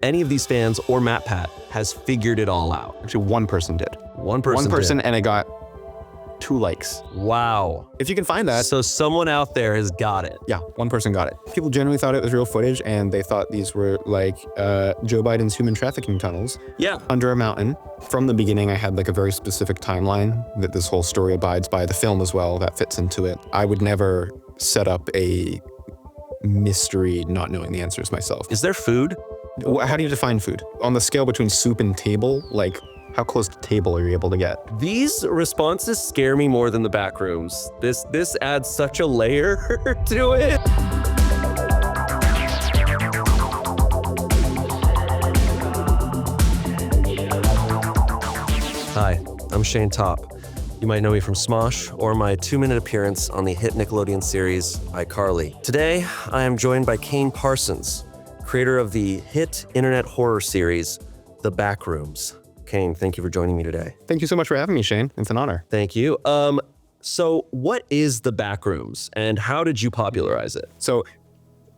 any of these fans or MATPAT has figured it all out. Actually, one person did. One person One person, did. and it got 2 likes. Wow. If you can find that. So someone out there has got it. Yeah, one person got it. People genuinely thought it was real footage, and they thought these were like Joe Biden's human trafficking tunnels. Yeah. Under a mountain. From the beginning, I had like a very specific timeline that this whole story abides by. The film as well, that fits into it. I would never set up a mystery not knowing the answers myself. Is there food? How do you define food? On the scale between soup and table, like how close to table are you able to get? These responses scare me more than the backrooms. This adds such a layer to it. Hi, I'm Shane Top. You might know me from Smosh or my 2-minute appearance on the hit Nickelodeon series iCarly. Today, I am joined by Kane Parsons, creator of the hit internet horror series, The Backrooms. Kane, thank you for joining me today. Thank you so much for having me, Shane. It's an honor. Thank you. So what is The Backrooms and how did you popularize it? So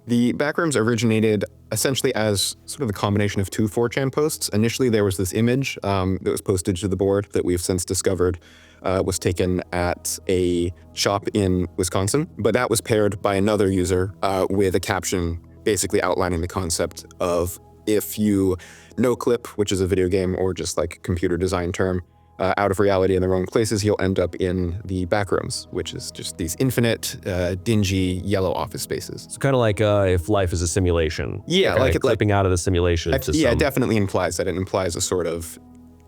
the Backrooms originated essentially as sort of the combination of 2 4chan posts. Initially, there was this image that was posted to the board that we've since discovered was taken at a shop in Wisconsin, but that was paired by another user with a caption basically outlining the concept of if you no-clip, which is a video game or just like a computer design term, out of reality in the wrong places, you'll end up in the backrooms, which is just these infinite, dingy, yellow office spaces. It's kind of like if life is a simulation. Yeah, like clipping out of the simulation. Yeah, it definitely implies that. It implies a sort of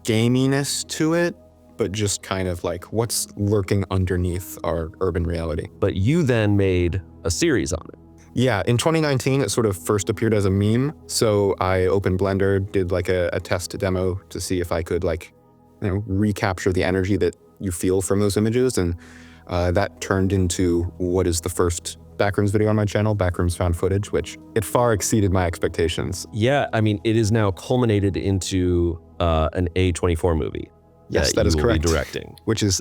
gaminess to it, but just kind of like what's lurking underneath our urban reality. But you then made a series on it. Yeah, in 2019, it sort of first appeared as a meme. So I opened Blender, did like a test demo to see if I could like, recapture the energy that you feel from those images. And that turned into what is the first Backrooms video on my channel, Backrooms Found Footage, which it far exceeded my expectations. Yeah, I mean, it is now culminated into an A24 movie. Yes, that is correct. Be directing. Which is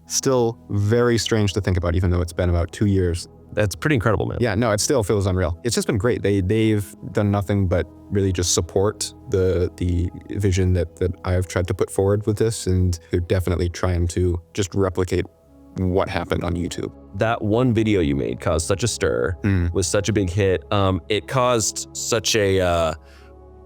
still very strange to think about, even though it's been about 2 years. That's pretty incredible, man. Yeah, no, it still feels unreal. It's just been great. They've done nothing but really just support the vision that I've tried to put forward with this, and they're definitely trying to just replicate what happened on YouTube. That one video you made caused such a stir, was such a big hit. It caused such a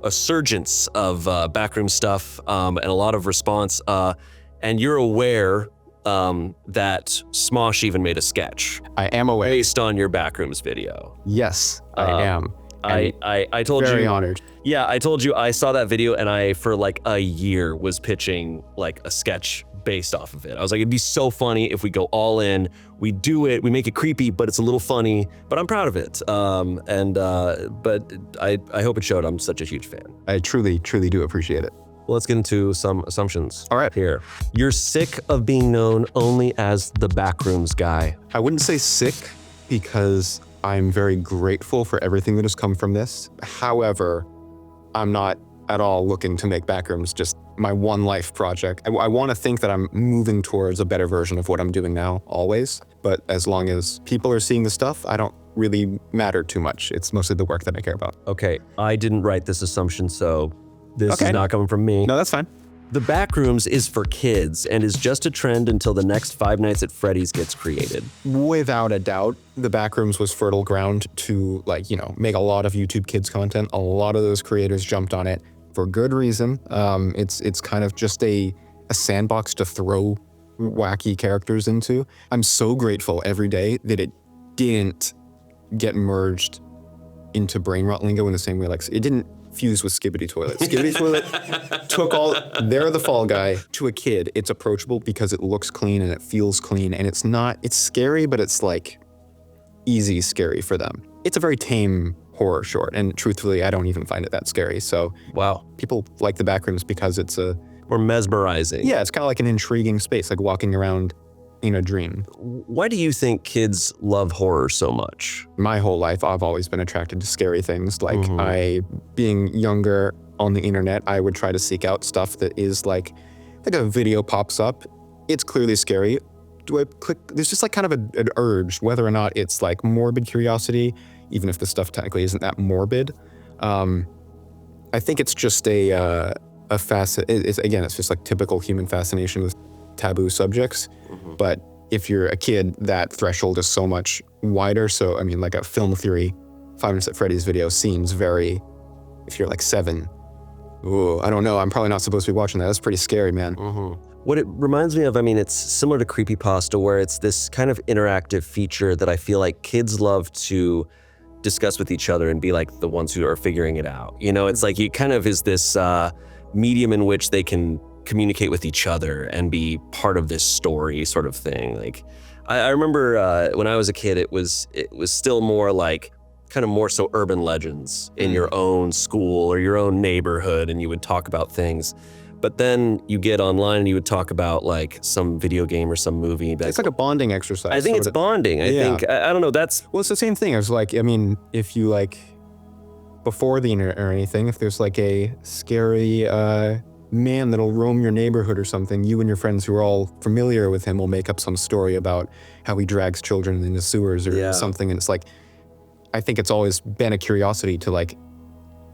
surgence of backroom stuff and a lot of response. And you're aware that Smosh even made a sketch. I am aware. Based on your Backrooms video. Yes, I am. I told you. Very honored. Yeah, I told you I saw that video and I, for like a year, was pitching like a sketch based off of it. I was like, it'd be so funny if we go all in, we do it, we make it creepy, but it's a little funny, but I'm proud of it. But I hope it showed. I'm such a huge fan. I truly, truly do appreciate it. Well, let's get into some assumptions. All right. Here. You're sick of being known only as the Backrooms guy. I wouldn't say sick because I'm very grateful for everything that has come from this. However, I'm not at all looking to make Backrooms just my one life project. I want to think that I'm moving towards a better version of what I'm doing now, always. But as long as people are seeing the stuff, I don't really matter too much. It's mostly the work that I care about. Okay, I didn't write this assumption, so this is not coming from me. No, that's fine. The Backrooms is for kids and is just a trend until the next Five Nights at Freddy's gets created. Without a doubt, the Backrooms was fertile ground to make a lot of YouTube Kids content. A lot of those creators jumped on it for good reason. It's kind of just a sandbox to throw wacky characters into. I'm so grateful every day that it didn't get merged into brain rot lingo in the same way. Like, it didn't fuse with Skibbity Toilet. Skibbity Toilet took all, they're the fall guy. To a kid, it's approachable because it looks clean and it feels clean, and it's scary, but it's like easy scary for them. It's a very tame horror short, and truthfully, I don't even find it that scary. So wow, people like the Backrooms because it's or mesmerizing. Yeah, it's kind of like an intriguing space, like walking around in a dream. Why do you think kids love horror so much? My whole life, I've always been attracted to scary things. Like being younger on the internet, I would try to seek out stuff that is like a video pops up. It's clearly scary. Do I click? There's just like kind of an urge, whether or not it's like morbid curiosity, even if the stuff technically isn't that morbid. I think it's just again, it's just like typical human fascination with taboo subjects. But if you're a kid, that threshold is so much wider. So, I mean, like a film theory, Five Nights at Freddy's video seems very, if you're like 7, ooh, I don't know, I'm probably not supposed to be watching that. That's pretty scary, man. What it reminds me of, I mean, it's similar to creepypasta, where it's this kind of interactive feature that I feel like kids love to discuss with each other and be like the ones who are figuring it out. You know, it's like it kind of is this medium in which they can communicate with each other and be part of this story sort of thing. Like, I remember when I was a kid, it was still more like kind of more so urban legends in your own school or your own neighborhood, and you would talk about things. But then you get online and you would talk about like some video game or some movie. It's like a bonding exercise. I think it's bonding. I think, I don't know, Well, it's the same thing. It's like, I mean, if you like, before the internet or anything, if there's like a scary man that'll roam your neighborhood or something, you and your friends who are all familiar with him will make up some story about how he drags children into sewers or something. And it's like, I think it's always been a curiosity to like,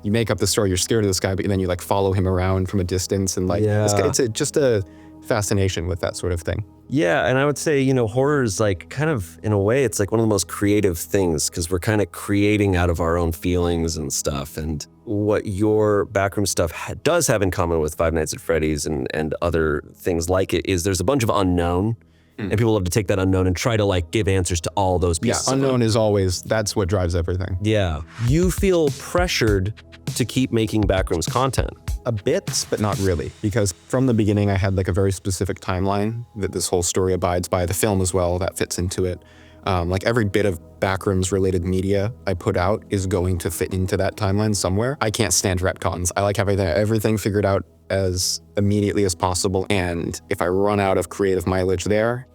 you make up the story, you're scared of this guy, but then you like follow him around from a distance, and like, it's just a fascination with that sort of thing. Yeah, and I would say, you know, horror is like kind of, in a way, it's like one of the most creative things, because we're kind of creating out of our own feelings and stuff. And what your backroom stuff does have in common with Five Nights at Freddy's and other things like it is there's a bunch of unknown, and people love to take that unknown and try to like give answers to all those pieces. Yeah, unknown is always, that's what drives everything. Yeah. You feel pressured to keep making Backrooms content. A bit, but not really, because from the beginning I had like a very specific timeline that this whole story abides by. The film as well, that fits into it. Like every bit of Backrooms related media I put out is going to fit into that timeline somewhere. I can't stand retcons. I like having everything figured out as immediately as possible, and if I run out of creative mileage there,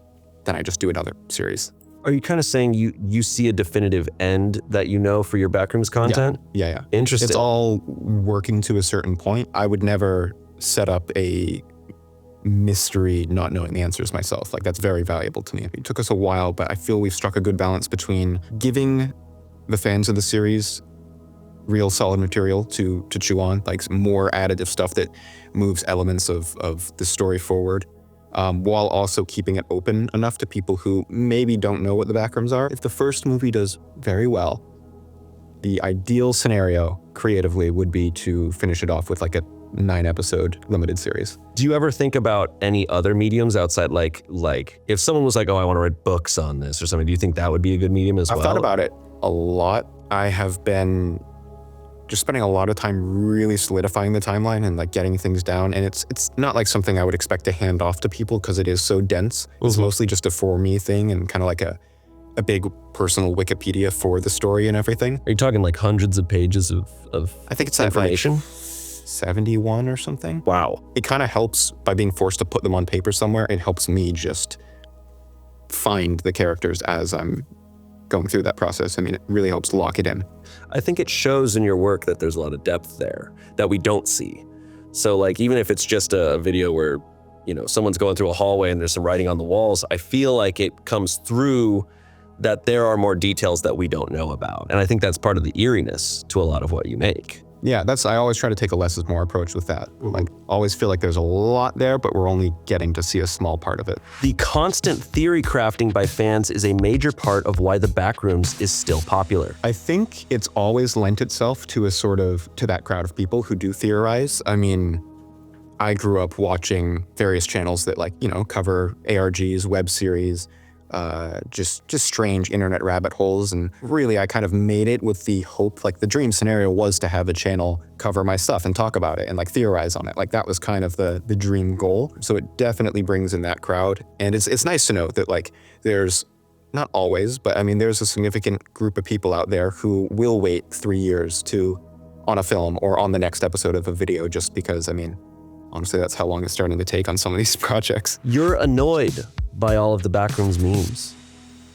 then I just do another series. Are you kind of saying you see a definitive end that you know for your Backrooms content? Yeah. Interesting. It's all working to a certain point. I would never set up a mystery not knowing the answers myself. Like, that's very valuable to me. It took us a while, but I feel we've struck a good balance between giving the fans of the series real solid material to chew on, like more additive stuff that moves elements of the story forward, while also keeping it open enough to people who maybe don't know what the Backrooms are. If the first movie does very well, the ideal scenario creatively would be to finish it off with like a 9-episode limited series. Do you ever think about any other mediums outside, like if someone was like, oh, I want to write books on this or something, do you think that would be a good medium as well? I've thought about it a lot. I have been just spending a lot of time really solidifying the timeline and like getting things down. And it's not like something I would expect to hand off to people because it is so dense. It's mostly just a for me thing and kind of like a big personal Wikipedia for the story and everything. Are you talking like hundreds of pages of I think it's information? Like 71 or something. Wow. It kind of helps by being forced to put them on paper somewhere. It helps me just find the characters as I'm going through that process. I mean, it really helps lock it in. I think it shows in your work that there's a lot of depth there that we don't see. So like, even if it's just a video where, you know, someone's going through a hallway and there's some writing on the walls, I feel like it comes through that there are more details that we don't know about. And I think that's part of the eeriness to a lot of what you make. Yeah, I always try to take a less is more approach with that. Like, always feel like there's a lot there, but we're only getting to see a small part of it. The constant theory crafting by fans is a major part of why the Backrooms is still popular. I think it's always lent itself to to that crowd of people who do theorize. I mean, I grew up watching various channels that cover ARGs, web series, just strange internet rabbit holes. And really, I kind of made it with the hope, like the dream scenario was to have a channel cover my stuff and talk about it and like theorize on it. Like that was kind of the dream goal. So it definitely brings in that crowd. And it's nice to know that like there's, not always, but I mean, there's a significant group of people out there who will wait 3 years on a film or on the next episode of a video just because, I mean, honestly, that's how long it's starting to take on some of these projects. You're annoyed by all of the Backrooms memes.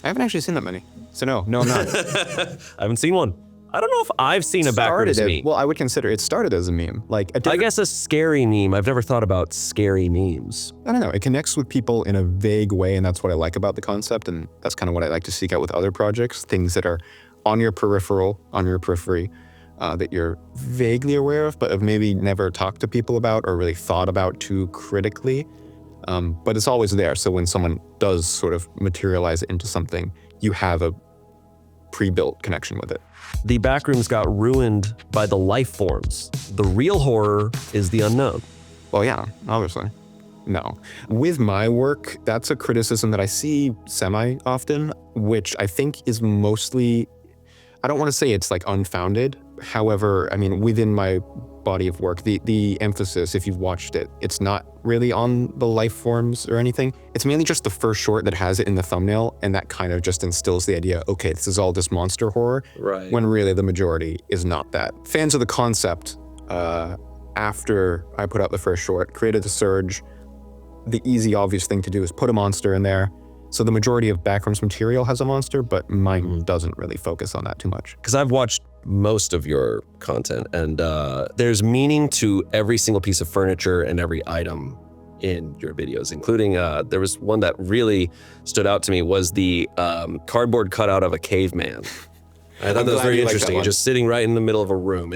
I haven't actually seen that many. So no, I'm not. I haven't seen one. I don't know if I've seen a Backrooms meme. Well, I would consider it started as a meme. I guess a scary meme. I've never thought about scary memes. I don't know. It connects with people in a vague way, and that's what I like about the concept, and that's kind of what I like to seek out with other projects, things that are on your periphery, that you're vaguely aware of, but have maybe never talked to people about or really thought about too critically. But it's always there. So when someone does sort of materialize it into something, you have a pre-built connection with it. The backrooms got ruined by the life forms. The real horror is the unknown. Well, yeah, obviously. No. With my work, that's a criticism that I see semi-often, which I think is mostly, I don't want to say it's like unfounded. However, I mean, within my body of work, the emphasis, if you've watched it, it's not really on the life forms or anything. It's mainly just the first short that has it in the thumbnail, and that kind of just instills the idea, okay, this is all just monster horror, right? When really the majority is not that. Fans of the concept, after I put out the first short, created the surge, the easy, obvious thing to do is put a monster in there. So the majority of Backrooms material has a monster, but mine doesn't really focus on that too much. Because I've watched most of your content, and there's meaning to every single piece of furniture and every item in your videos, including, there was one that really stood out to me was the cardboard cutout of a caveman. I thought that was very interesting, just sitting right in the middle of a room.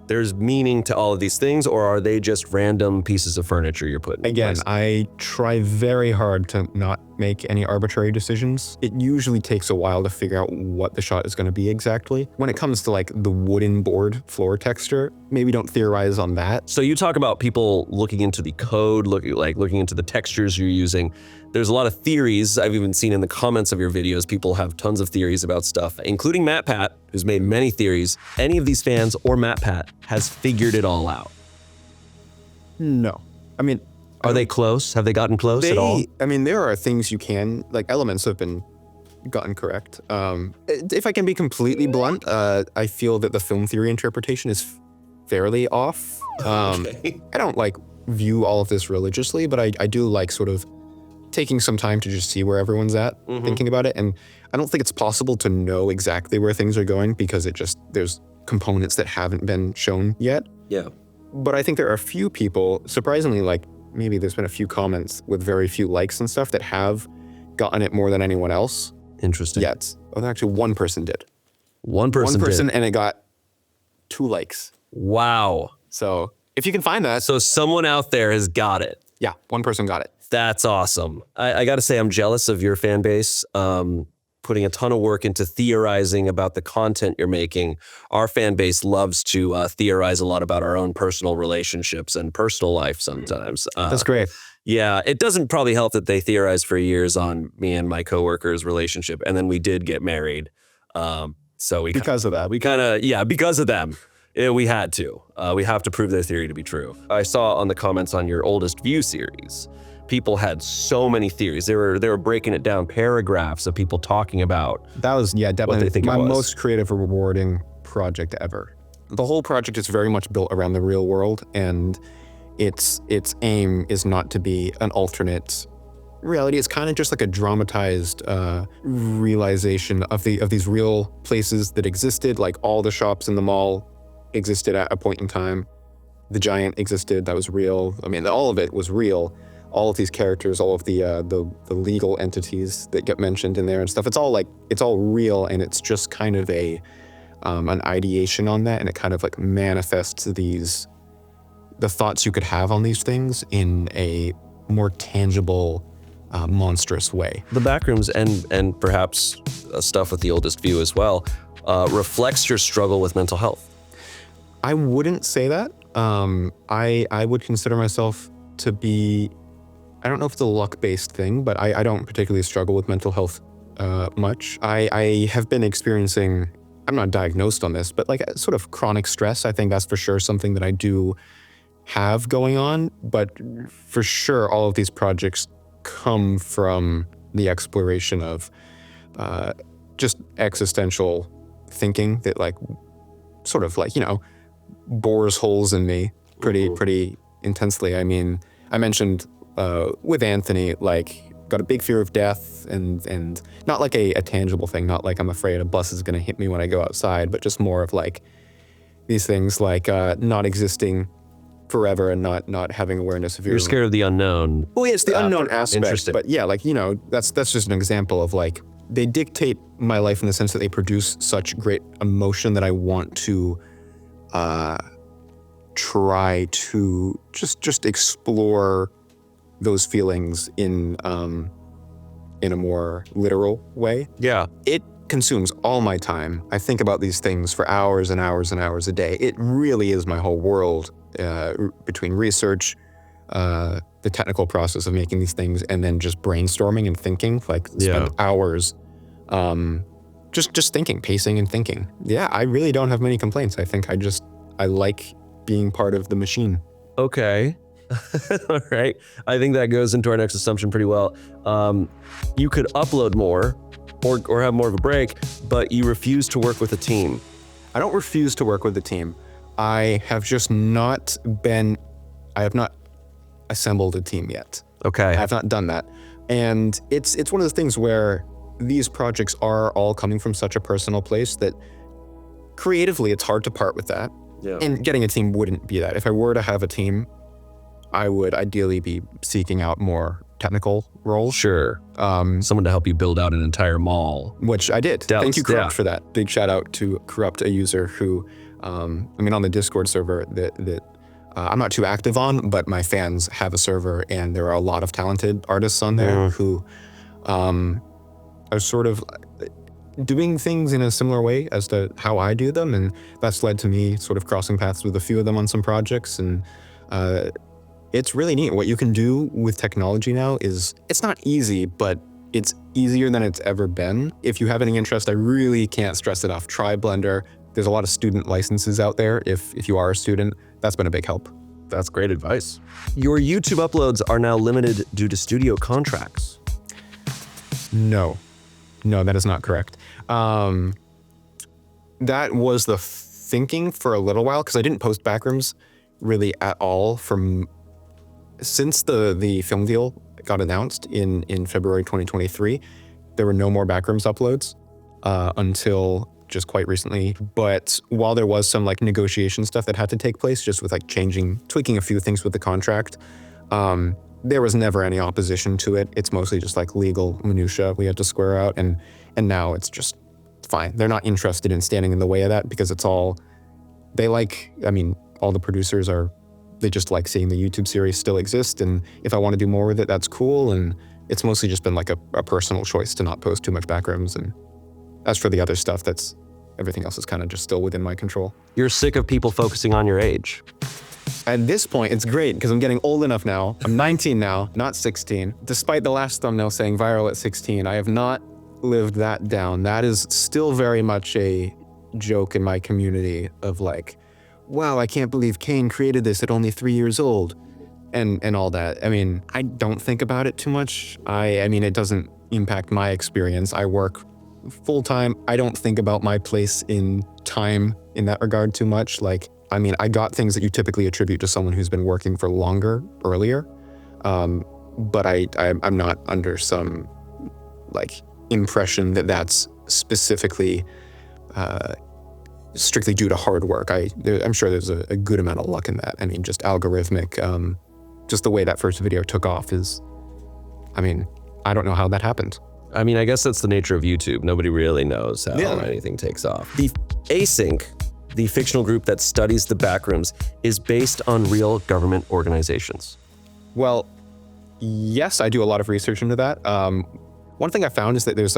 There's meaning to all of these things, or are they just random pieces of furniture you're putting? Again, I try very hard to not make any arbitrary decisions. It usually takes a while to figure out what the shot is going to be exactly. When it comes to like the wooden board floor texture, maybe don't theorize on that. So you talk about people looking into the code, looking into the textures you're using. There's a lot of theories I've even seen in the comments of your videos. People have tons of theories about stuff, including MATPAT, who's made many theories. Any of these fans or MATPAT has figured it all out? No. I mean, are they close? Have they gotten close at all? I mean, there are things you can, like elements have been gotten correct. If I can be completely blunt, I feel that the film theory interpretation is fairly off. Okay. I don't like view all of this religiously, but I do like sort of taking some time to just see where everyone's at, thinking about it. And I don't think it's possible to know exactly where things are going because there's components that haven't been shown yet. Yeah. But I think there are a few people, surprisingly, like maybe there's been a few comments with very few likes and stuff that have gotten it more than anyone else. Interesting. Yet. Oh, actually one person did. One person did. And it got 2 likes. Wow. So if you can find that. So someone out there has got it. Yeah, one person got it. That's awesome. I gotta say, I'm jealous of your fan base, putting a ton of work into theorizing about the content you're making. Our fan base loves to theorize a lot about our own personal relationships and personal life sometimes. That's great. Yeah, it doesn't probably help that they theorized for years on me and my coworker's relationship, and then we did get married. So because of that. Because of them. Yeah, we had to. We have to prove their theory to be true. I saw on the comments on your oldest view series, people had so many theories. They were breaking it down, paragraphs of people talking about. That was, yeah, definitely what they think my it was. most creative and rewarding project ever. The whole project is very much built around the real world, and its aim is not to be an alternate reality. It's kind of just like a dramatized realization of these real places that existed. Like all the shops in the mall existed at a point in time. The giant existed, that was real. I mean, all of it was real. All of these characters, all of the legal entities that get mentioned in there and stuff, it's all real, and it's just kind of an ideation on that, and it kind of like manifests the thoughts you could have on these things in a more tangible, monstrous way. The Backrooms and perhaps stuff with the oldest view as well reflects your struggle with mental health. I wouldn't say that. I would consider myself to be, I don't know if it's a luck-based thing, but I don't particularly struggle with mental health much. I have been experiencing, I'm not diagnosed on this, but like sort of chronic stress. I think that's for sure something that I do have going on, but for sure all of these projects come from the exploration of just existential thinking that like sort of like, bores holes in me pretty intensely. I mean, I mentioned with Anthony, like got a big fear of death and not like a tangible thing, not like I'm afraid a bus is gonna hit me when I go outside, but just more of like these things like not existing forever and not having awareness of your... You're scared of the unknown. Well, yeah, it's the unknown aspect. Interesting. But yeah, like, that's just an example of like, they dictate my life in the sense that they produce such great emotion that I want to try to just explore those feelings in a more literal way. Yeah. It consumes all my time. I think about these things for hours and hours and hours a day. It really is my whole world, between research, the technical process of making these things, and then just brainstorming and thinking, like spend hours just thinking, pacing and thinking. Yeah, I really don't have many complaints. I think I like being part of the machine. Okay. All right. I think that goes into our next assumption pretty well. You could upload more or have more of a break, but you refuse to work with a team. I don't refuse to work with the team. I have just not assembled a team yet. Okay. I have not done that. And it's one of those things where these projects are all coming from such a personal place that creatively it's hard to part with that. Yeah. And getting a team wouldn't be that. If I were to have a team, I would ideally be seeking out more technical roles. Sure. Someone to help you build out an entire mall. Which I did. Thank you, Corrupt, for that. Big shout out to Corrupt, a user who, on the Discord server that I'm not too active on, but my fans have a server, and there are a lot of talented artists on there who are sort of doing things in a similar way as to how I do them, and that's led to me sort of crossing paths with a few of them on some projects, and it's really neat. What you can do with technology now it's not easy, but it's easier than it's ever been. If you have any interest, I really can't stress it enough. Try Blender. There's a lot of student licenses out there. If you are a student, that's been a big help. That's great advice. Your YouTube uploads are now limited due to studio contracts. No, that is not correct. That was the thinking for a little while, because I didn't post Backrooms really at all since the film deal got announced in February 2023. There were no more Backrooms uploads until just quite recently. But while there was some like negotiation stuff that had to take place, just with like tweaking a few things with the contract, there was never any opposition to it. It's mostly just like legal minutia we had to square out, and now it's just fine. They're not interested in standing in the way of that, because it's all all the producers they just like seeing the YouTube series still exist, and if I want to do more with it, that's cool. And it's mostly just been like a personal choice to not post too much Backrooms. And as for the other stuff, everything else is kind of just still within my control. You're sick of people focusing on your age. At this point, it's great because I'm getting old enough now. I'm 19 now, not 16. Despite the last thumbnail saying viral at 16, I have not lived that down. That is still very much a joke in my community of like, wow, I can't believe Kane created this at only 3 years old, and all that. I mean, I don't think about it too much. I mean, it doesn't impact my experience. I work full-time. I don't think about my place in time in that regard too much. Like, I mean, I got things that you typically attribute to someone who's been working for longer earlier, but I'm not under some like impression that that's specifically strictly due to hard work. I'm sure there's a good amount of luck in that. I mean, just algorithmic, just the way that first video took off I don't know how that happened. I mean, I guess that's the nature of YouTube. Nobody really knows how anything takes off. The ASYNC, the fictional group that studies the backrooms, is based on real government organizations. Well, yes, I do a lot of research into that. One thing I found is that there's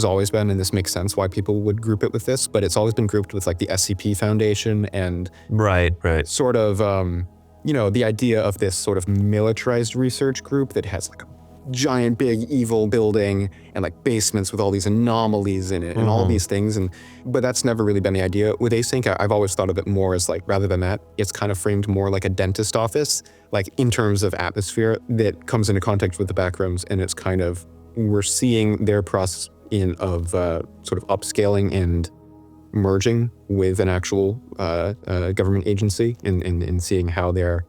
always been, and this makes sense why people would group it with this, but it's always been grouped with like the SCP Foundation and right. sort of, the idea of this sort of militarized research group that has like a giant, big, evil building and like basements with all these anomalies in it and all these things. But that's never really been the idea. With ASYNC, I've always thought of it more as like, rather than that, it's kind of framed more like a dentist office, like in terms of atmosphere that comes into contact with the backrooms, and it's kind of, we're seeing their process of sort of upscaling and merging with an actual government agency, and seeing how they're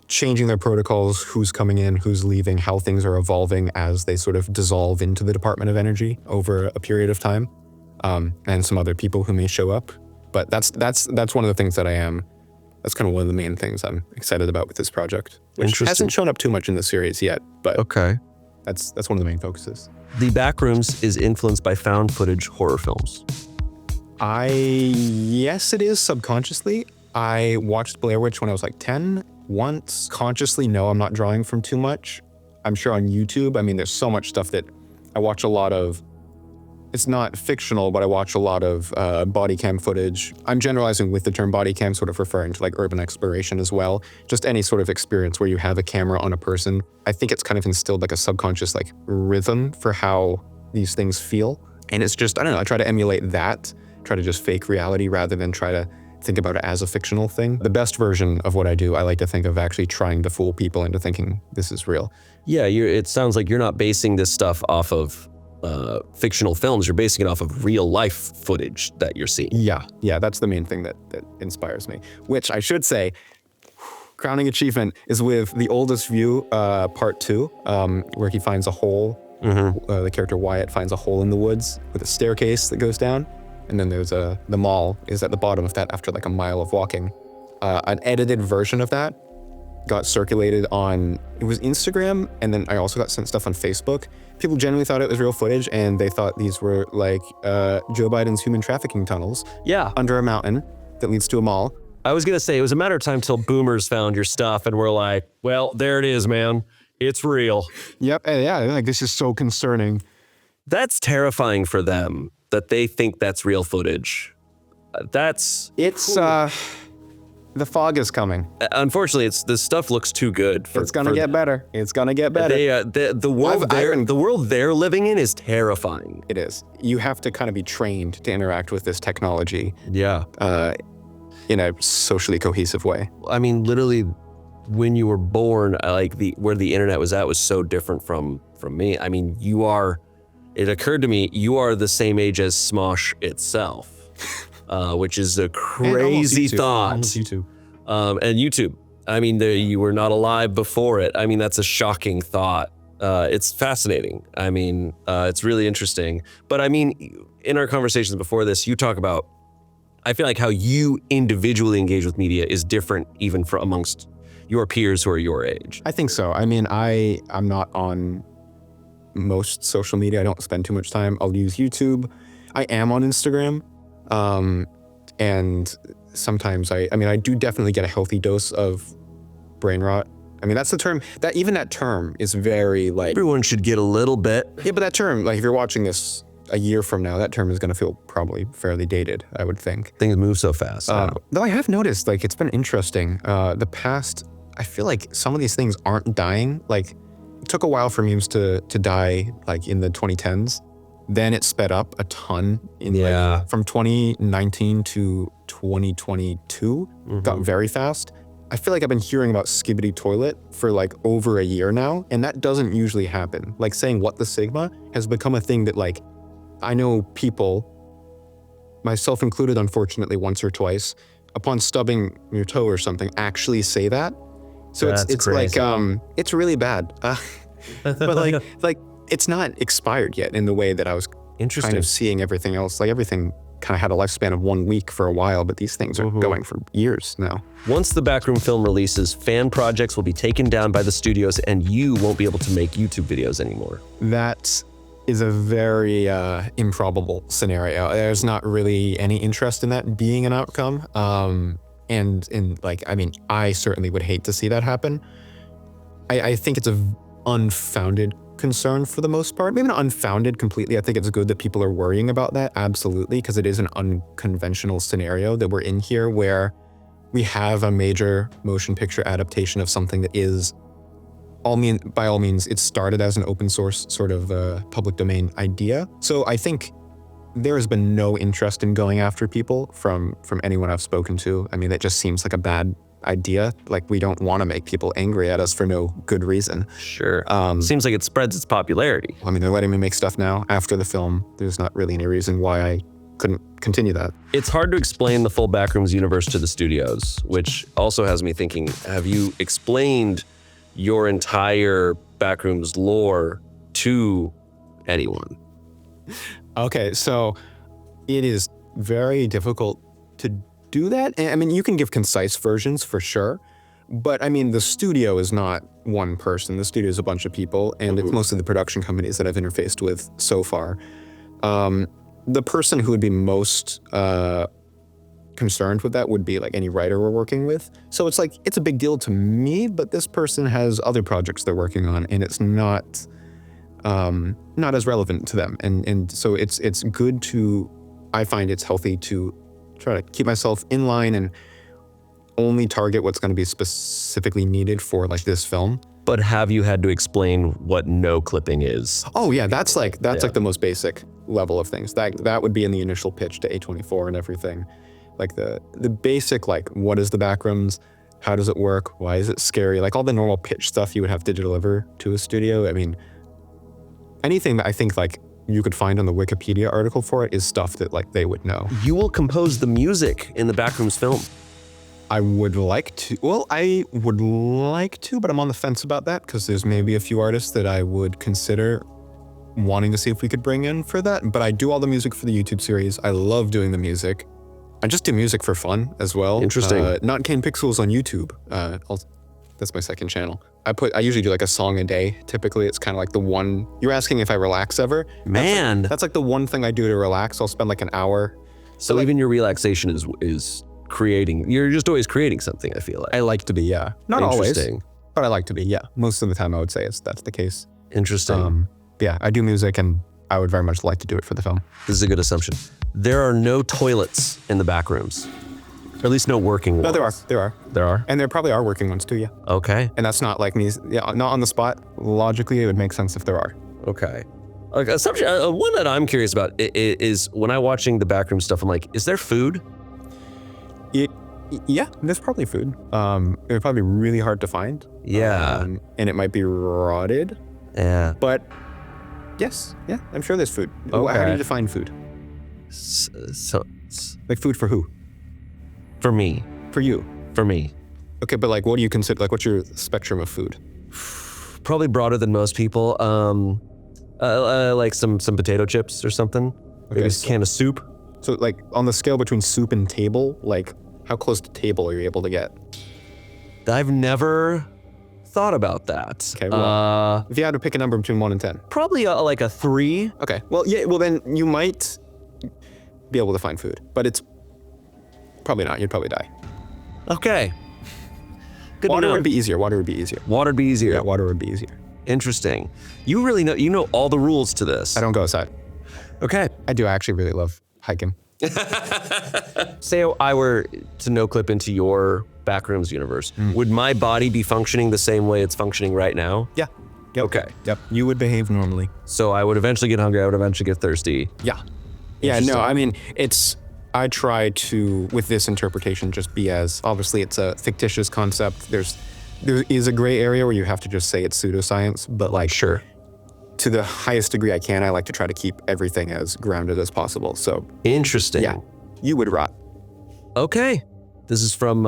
changing their protocols, who's coming in, who's leaving, how things are evolving as they sort of dissolve into the Department of Energy over a period of time, and some other people who may show up. But that's one of the things that's kind of one of the main things I'm excited about with this project, which hasn't shown up too much in the series yet, but okay. That's one of the main focuses. The Backrooms is influenced by found footage horror films. Yes, it is subconsciously. I watched Blair Witch when I was like 10 once. Consciously, no, I'm not drawing from too much. I'm sure on YouTube, I mean, there's so much stuff that I watch a lot of. It's not fictional, but I watch a lot of body cam footage. I'm generalizing with the term body cam, sort of referring to like urban exploration as well. Just any sort of experience where you have a camera on a person. I think it's kind of instilled like a subconscious like rhythm for how these things feel. And it's just, I don't know, I try to emulate that, try to just fake reality rather than try to think about it as a fictional thing. The best version of what I do, I like to think of actually trying to fool people into thinking this is real. Yeah, it sounds like you're not basing this stuff off of fictional films. You're basing it off of real life footage that you're seeing. Yeah, that's the main thing that inspires me. Which I should say, crowning achievement is with The Oldest View, part 2, where he finds a hole. The character Wyatt finds a hole in the woods with a staircase that goes down. And then there's the mall is at the bottom of that after like a mile of walking. An edited version of that got circulated on, it was Instagram, and then I also got sent stuff on Facebook. People genuinely thought it was real footage, and they thought these were like Joe Biden's human trafficking tunnels. Yeah. Under a mountain that leads to a mall. I was gonna say, it was a matter of time till boomers found your stuff and were like, well, there it is, man. It's real. Yep, and yeah, like this is so concerning. That's terrifying for them, that they think that's real footage. The fog is coming. Unfortunately, this stuff looks too good. It's gonna get better. It's gonna get better. The world they're living in is terrifying. It is. You have to kind of be trained to interact with this technology. Yeah. In a socially cohesive way. I mean, literally, when you were born, where the internet was at was so different from me. I mean, it occurred to me, you are the same age as Smosh itself. Which is a crazy thought. Almost YouTube. And YouTube. I mean, you were not alive before it. I mean, that's a shocking thought. It's fascinating. I mean, it's really interesting. But I mean, in our conversations before this, you talk about, I feel like how you individually engage with media is different even amongst your peers who are your age. I think so. I mean, I'm not on most social media. I don't spend too much time. I'll use YouTube. I am on Instagram. And sometimes I do definitely get a healthy dose of brain rot. I mean, that's the term, that term is very like... Everyone should get a little bit. Yeah, but that term, like if you're watching this a year from now, that term is gonna feel probably fairly dated, I would think. Things move so fast. Though I have noticed, like it's been interesting, I feel like some of these things aren't dying. Like it took a while for memes to die like in the 2010s. Then it sped up a ton from 2019 to 2022, got very fast. I feel like I've been hearing about Skibbity Toilet for like over a year now, and that doesn't usually happen. Like saying what the Sigma has become a thing that like, I know people, myself included unfortunately once or twice, upon stubbing your toe or something, actually say that. So it's crazy. Like, it's really bad. But like, it's not expired yet in the way that I was kind of seeing everything else. Like everything kind of had a lifespan of 1 week for a while, but these things are going for years now. Once the Backroom film releases, fan projects will be taken down by the studios and you won't be able to make YouTube videos anymore. That is a very improbable scenario. There's not really any interest in that being an outcome. I certainly would hate to see that happen. I think it's a unfounded concern for the most part. Maybe not unfounded completely. I think it's good that people are worrying about that, absolutely, because it is an unconventional scenario that we're in here where we have a major motion picture adaptation of something that is, by all means, it started as an open source sort of public domain idea. So I think there has been no interest in going after people from anyone I've spoken to. I mean, that just seems like a bad idea. Like we don't want to make people angry at us for no good reason. Sure. Seems like it spreads its popularity. I mean, they're letting me make stuff now after the film. There's not really any reason why I couldn't continue that. It's hard to explain the full Backrooms universe to the studios, which also has me thinking, have you explained your entire Backrooms lore to anyone? Okay, so it is very difficult to do that. I mean, you can give concise versions for sure, but I mean, the studio is not one person. The studio is a bunch of people, and it's mostly the production companies that I've interfaced with so far. the person who would be most concerned with that would be like any writer we're working with. So it's like, it's a big deal to me, but this person has other projects they're working on, and it's not as relevant to them. And so it's good to, I find it's healthy to try to keep myself in line and only target what's going to be specifically needed for like this film. But have you had to explain what no clipping is? Oh yeah, that's like the most basic level of things. That would be in the initial pitch to A24 and everything. Like the basic, like, what is the backrooms? How does it work? Why is it scary? Like all the normal pitch stuff you would have to deliver to a studio. I mean, anything that I think like you could find on the Wikipedia article for it is stuff that like they would know. You will compose the music in the Backrooms film. I would like to, but I'm on the fence about that because there's maybe a few artists that I would consider wanting to see if we could bring in for that. But I do all the music for the YouTube series. I love doing the music. I just do music for fun as well. Interesting. Not Kane Pixels on YouTube. That's my second channel. I usually do like a song a day. Typically, it's kind of like the one, you're asking if I relax ever. Man. That's like the one thing I do to relax. I'll spend like an hour. So even your relaxation is creating, you're just always creating something, I feel like. I like to be, yeah. Not always, Interesting. but I like to be, yeah. Most of the time I would say that's the case. Interesting. Yeah, I do music and I would very much like to do it for the film. This is a good assumption. There are no toilets in the Backrooms. Or at least no working ones. No, there are. There are? And there probably are working ones too, yeah. Okay. And that's not like me, not on the spot. Logically, it would make sense if there are. Okay. Assumption, one that I'm curious about is when I'm watching the Backroom stuff, I'm like, is there food? Yeah, there's probably food. It would probably be really hard to find. Yeah. And it might be rotted. Yeah. But yes, yeah, I'm sure there's food. Okay. How do you define food? So Like food for who? for me. For you. For me. Okay, but like what do you consider, like what's your spectrum of food? Probably broader than most people. Like some potato chips or something. Maybe a can of soup. So like on the scale between soup and table, like how close to table are you able to get? I've never thought about that. Okay, well, if you had to pick a number between 1 and 10. Probably like a 3. Okay, well, yeah, well then you might be able to find food, but it's probably not, you'd probably die. Okay. Good Water to know. would be easier, water would be easier. Water'd be easier. Yeah, water would be easier. Interesting. You really know, you know all the rules to this. I don't go outside. Okay. I do, I actually really love hiking. Say I were to no clip into your Backrooms universe, would my body be functioning the same way it's functioning right now? Yeah. Yep. Okay. Yep, you would behave normally. So I would eventually get hungry, I would eventually get thirsty. Yeah. Yeah, no, I mean, I try to, with this interpretation, just be as, obviously it's a fictitious concept. There is a gray area where you have to just say it's pseudoscience, but like, Sure. to the highest degree I can, I like to try to keep everything as grounded as possible. So Interesting. yeah, you would rot. Okay. This is from,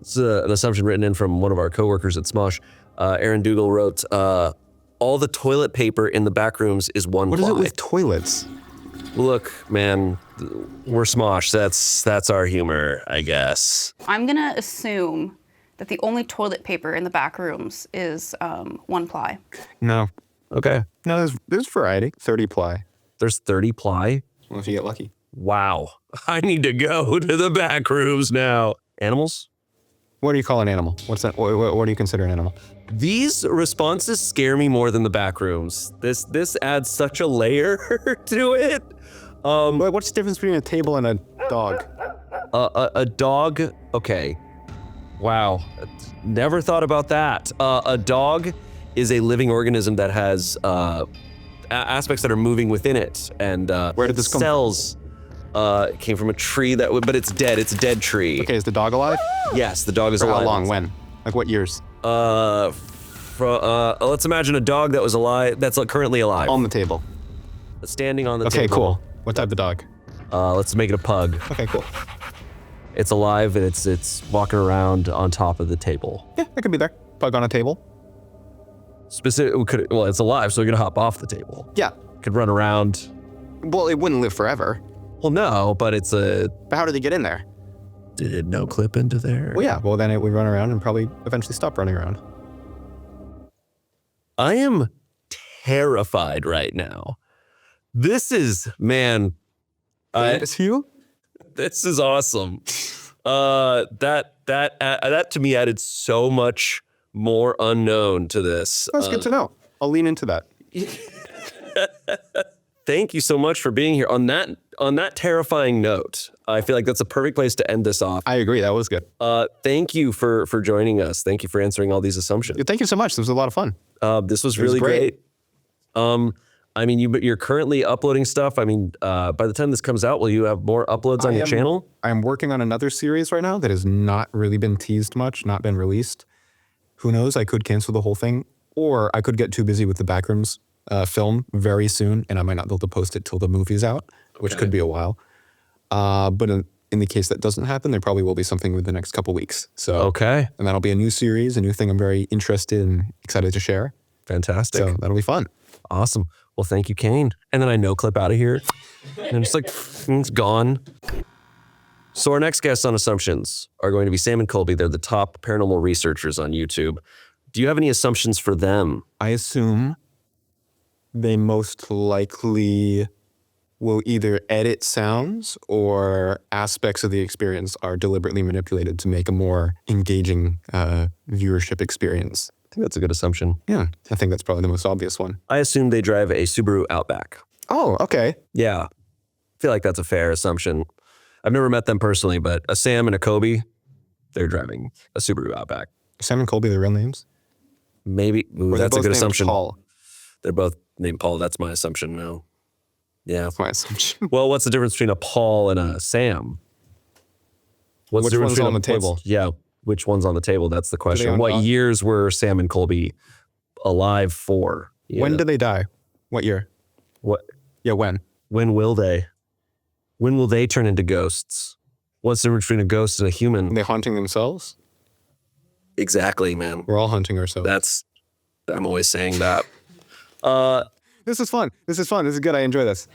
it's an assumption written in from one of our coworkers at Smosh. Aaron Dougal wrote, all the toilet paper in the Backrooms is one What ply. is it with toilets? Look, man, we're Smosh. That's our humor, I guess. I'm gonna assume that the only toilet paper in the Backrooms is 1 ply. No. Okay. No, there's variety. 30 ply. There's 30 ply. Well, if you get lucky. Wow. I need to go to the Backrooms now. Animals? What do you call an animal? What's that? What do you consider an animal? These responses scare me more than the Backrooms. This adds such a layer to it. What's the difference between a table and a dog? A dog, okay. Wow, never thought about that. A dog is a living organism that has aspects that are moving within it, and Where did this come from? cells came from a tree but it's dead. It's a dead tree. Okay, is the dog alive? Yes, the dog is For alive. how long? When? Like what years? Let's imagine a dog that was alive, that's currently alive, On the table. standing on the Okay, table. cool. What type of dog? Let's make it a pug. Okay, cool. It's alive and it's walking around on top of the table. Yeah, that could be there. Pug on a table. Well, it's alive, so it could hop off the table. Yeah. Could run around. Well, it wouldn't live forever. Well, no, but it's a. But how did they get in there? Did it no clip into there? Well, yeah. Well, then it would run around and probably eventually stop running around. I am terrified right now. This is, man, It's you? This is awesome. That to me added so much more unknown to this. That's good to know. I'll lean into that. Thank you so much for being here. On that terrifying note, I feel like that's a perfect place to end this off. I agree. That was good. Thank you for joining us. Thank you for answering all these assumptions. Thank you so much. This was a lot of fun. This was really great. I mean, you're currently uploading stuff. I mean, by the time this comes out, will you have more uploads on your channel? I'm working on another series right now that has not really been teased much, not been released. Who knows? I could cancel the whole thing, or I could get too busy with the Backrooms film very soon, and I might not be able to post it till the movie's out, which could be a while. But in the case that doesn't happen, there probably will be something within the next couple weeks. So and that'll be a new series, a new thing I'm very interested and excited to share. Fantastic. So that'll be fun. Awesome. Well, thank you, Kane. And then I no-clip out of here. And it's like, it's gone. So our next guests on Assumptions are going to be Sam and Colby. They're the top paranormal researchers on YouTube. Do you have any assumptions for them? I assume they most likely will either edit sounds or aspects of the experience are deliberately manipulated to make a more engaging viewership experience. I think that's a good assumption. Yeah, I think that's probably the most obvious one. I assume they drive a Subaru Outback. Oh, okay. Yeah, I feel like that's a fair assumption. I've never met them personally, but a Sam and a Colby, they're driving a Subaru Outback. Sam and Colby, their real names? Maybe. Ooh, that's a good assumption. Paul. They're both named Paul. That's my assumption now. Yeah. That's my assumption. Well, what's the difference between a Paul and a Sam? What's Which the difference one's on the between table? Yeah. Which one's on the table? That's the question. on What top? years were Sam and Colby alive for? When did they die? What year? What? Yeah, when? When will they? When will they turn into ghosts? What's the difference between a ghost and a human? Are they haunting themselves? Exactly, man. We're all hunting ourselves. I'm always saying that. This is fun. This is fun. This is good. I enjoy this.